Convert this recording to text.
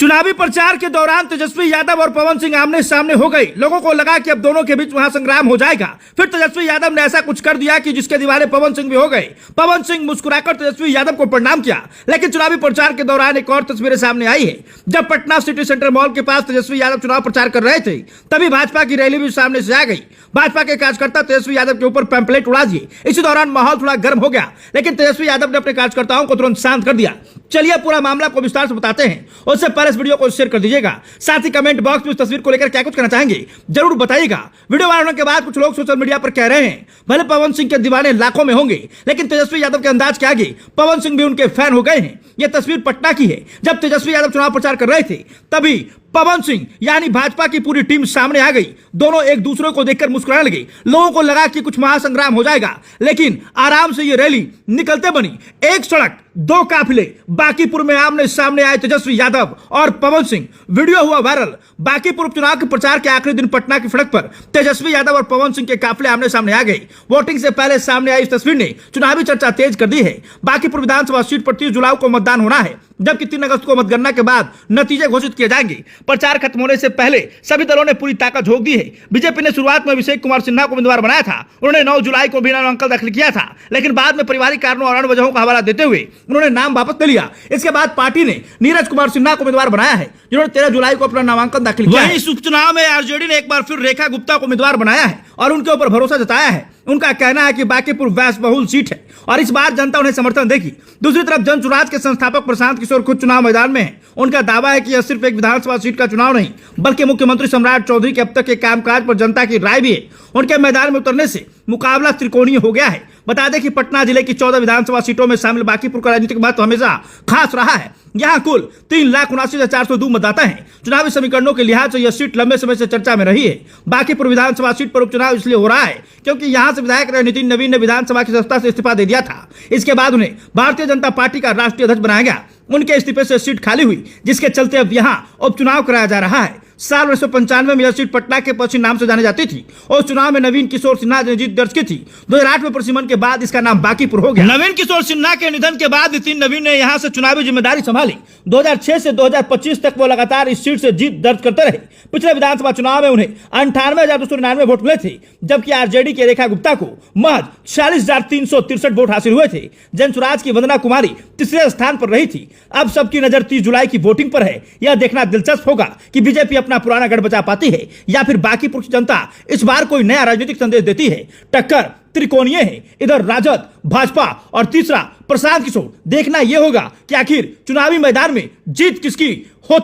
चुनावी प्रचार के दौरान तेजस्वी यादव और पवन सिंह आमने सामने हो गए। लोगों को लगा कि अब दोनों के बीच महासंग्राम हो जाएगा। फिर तेजस्वी यादव ने ऐसा कुछ कर दिया कि जिसके दीवाने पवन सिंह भी हो गए। पवन सिंह मुस्कुराकर तेजस्वी यादव को प्रणाम किया। लेकिन चुनावी प्रचार के दौरान एक और तस्वीरें सामने आई है। जब पटना सिटी सेंटर मॉल के पास तेजस्वी यादव चुनाव प्रचार कर रहे थे, तभी भाजपा की रैली भी सामने से आ गई। भाजपा के कार्यकर्ता तेजस्वी यादव के ऊपर पैम्पलेट उड़ा दिए। इसी दौरान माहौल थोड़ा गर्म हो गया, लेकिन तेजस्वी यादव ने अपने कार्यकर्ताओं को तुरंत शांत कर दिया। चलिए पूरा मामला को विस्तार से बताते हैं। उससे पहले इस वीडियो को शेयर कर दीजिएगा। साथ ही कमेंट बॉक्स में इस तस्वीर को लेकर क्या कुछ कहना चाहेंगे जरूर बताइएगा। वीडियो वायरल होने के बाद कुछ लोग सोशल मीडिया पर कह रहे हैं भले पवन सिंह के दीवाने लाखों में होंगे, लेकिन तेजस्वी यादव के अंदाज के आगे पवन सिंह भी उनके फैन हो गए हैं। यह तस्वीर पटना की है। जब तेजस्वी यादव चुनाव प्रचार कर रहे थे, तभी पवन सिंह यानी भाजपा की पूरी टीम सामने आ गई। दोनों एक दूसरे को देखकर मुस्कुराने लगे। लोगों को लगा कि कुछ महासंग्राम हो जाएगा, लेकिन आराम से ये रैली निकलते बनी। एक सड़क दो काफिले। बांकीपुर में आमने सामने आए तेजस्वी यादव और पवन सिंह। वीडियो हुआ वायरल। बांकीपुर चुनाव के प्रचार के आखिरी दिन पटना की सड़क पर तेजस्वी यादव और पवन सिंह के काफिले आमने सामने आ गए। वोटिंग से पहले सामने आई इस तस्वीर ने चुनावी चर्चा तेज कर दी है। बांकीपुर विधानसभा सीट पर 30 जुलाई को मतदान होना है, जबकि 3 अगस्त को मतगणना के बाद नतीजे घोषित किए जाएंगे। प्रचार खत्म होने से पहले सभी दलों ने पूरी ताकत झोंक दी है। बीजेपी ने शुरुआत में अभिषेक कुमार सिन्हा को उम्मीदवार बनाया था। उन्होंने 9 जुलाई को बिना नामांकन दाखिल किया था, लेकिन बाद में पारिवारिक कारणों और अन्य वजहों का हवाला देते हुए उन्होंने नाम वापस ले लिया। इसके बाद पार्टी ने नीरज कुमार सिन्हा को उम्मीदवार बनाया है, जिन्होंने 13 जुलाई को अपना नामांकन दाखिल किया। वहीं इस उपचुनाव में आरजेडी ने एक बार फिर रेखा गुप्ता को उम्मीदवार बनाया है और उनके ऊपर भरोसा जताया है। उनका कहना है कि बांकीपुर व्यस्त बहुल सीट है और इस बार जनता उन्हें समर्थन देगी। दूसरी तरफ जनसुराज के संस्थापक प्रशांत किशोर खुद चुनाव मैदान में हैं। उनका दावा है कि यह सिर्फ एक विधानसभा सीट का चुनाव नहीं, बल्कि मुख्यमंत्री सम्राट चौधरी के अब तक के कामकाज पर जनता की राय भी है। उनके मैदान में उतरने से मुकाबला त्रिकोणीय हो गया है। बता दें कि पटना जिले की 14 विधानसभा सीटों में शामिल बांकीपुर का राजनीतिक महत्व हमेशा खास रहा है। यहाँ कुल 3,79,402 मतदाता हैं। चुनावी समीकरणों के लिहाज से यह सीट लंबे समय से चर्चा में रही है। बांकीपुर विधानसभा सीट पर उपचुनाव इसलिए हो रहा है क्योंकि यहाँ से विधायक रहे नितिन नवीन ने विधानसभा की सदस्यता से इस्तीफा दे दिया था। इसके बाद उन्हें भारतीय जनता पार्टी का राष्ट्रीय अध्यक्ष बनाया गया। उनके इस्तीफे से सीट खाली हुई, जिसके चलते अब यहाँ उपचुनाव कराया जा रहा है। साल 1995 में यह सीट पटना के पश्चिम नाम से जाने जाती थी और चुनाव में नवीन किशोर सिन्हा ने जीत दर्ज की थी। 2008 में प्रसिमन के बाद इसका नाम बांकीपुर हो गया। नवीन किशोर सिन्हा के निधन के बाद नितिन नवीन ने यहां से चुनावी जिम्मेदारी संभाली। 2006 से 2025 तक वो लगातार इस सीट से जीत दर्ज करते रहे। पिछले विधानसभा चुनाव में उन्हें 98,299 वोट मिले थे, जबकि आरजेडी के रेखा गुप्ता को महज 46,363 वोट हासिल हुए थे। जनसुराज की वंदना कुमारी तीसरे स्थान पर रही थी। अब सबकी नजर 30 जुलाई की वोटिंग पर है। यह देखना दिलचस्प होगा कि बीजेपी अपना पुराना गढ़ बचा पाती है या फिर बांकीपुर की जनता इस बार कोई नया राजनीतिक संदेश देती है। टक्कर त्रिकोणीय है, इधर राजद, भाजपा और तीसरा प्रशांत किशोर। देखना यह होगा कि आखिर चुनावी मैदान में जीत किसकी हो।